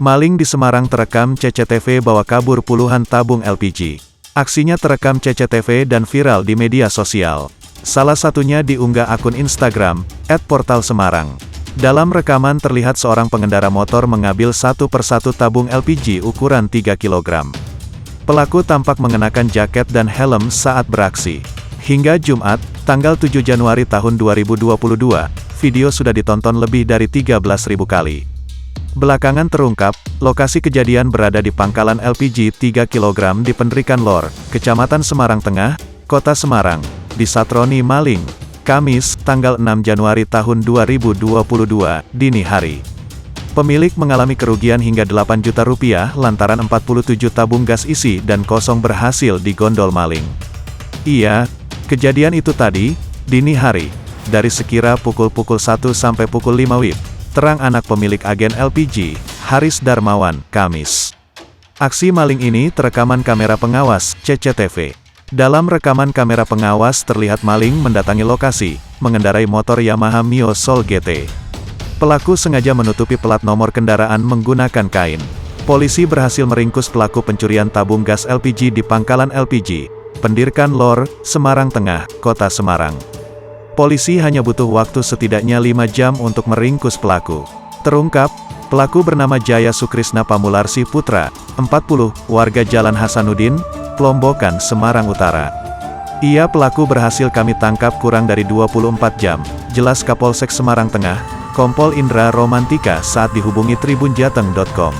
Maling di Semarang terekam CCTV bawa kabur puluhan tabung LPG. Aksinya terekam CCTV dan viral di media sosial. Salah satunya diunggah akun Instagram, @portalsemarang. Dalam rekaman terlihat seorang pengendara motor mengambil satu persatu tabung LPG ukuran 3 kg. Pelaku tampak mengenakan jaket dan helm saat beraksi. Hingga Jumat, tanggal 7 Januari tahun 2022, video sudah ditonton lebih dari 13.000 kali. Belakangan terungkap, lokasi kejadian berada di pangkalan LPG 3 kg di Pendrikan Lor, Kecamatan Semarang Tengah, Kota Semarang, disatroni maling, Kamis, tanggal 6 Januari tahun 2022, dini hari. Pemilik mengalami kerugian hingga 8 juta rupiah lantaran 47 tabung gas isi dan kosong berhasil digondol maling. Iya, kejadian itu tadi, dini hari, dari sekira pukul 1 sampai pukul 5 WIB. Terang anak pemilik agen LPG, Haris Darmawan, Kamis. Aksi maling ini terekaman kamera pengawas, CCTV. Dalam rekaman kamera pengawas terlihat maling mendatangi lokasi, mengendarai motor Yamaha Mio Soul GT. Pelaku sengaja menutupi plat nomor kendaraan menggunakan kain. Polisi berhasil meringkus pelaku pencurian tabung gas LPG di pangkalan LPG, Pendrikan Lor, Semarang Tengah, Kota Semarang. Polisi hanya butuh waktu setidaknya 5 jam untuk meringkus pelaku. Terungkap, pelaku bernama Jaya Sukrisna Pamularsi Putra, 40, warga Jalan Hasanuddin, Plombokan, Semarang Utara. Ia pelaku berhasil kami tangkap kurang dari 24 jam, jelas Kapolsek Semarang Tengah, Kompol Indra Romantika saat dihubungi tribunjateng.com.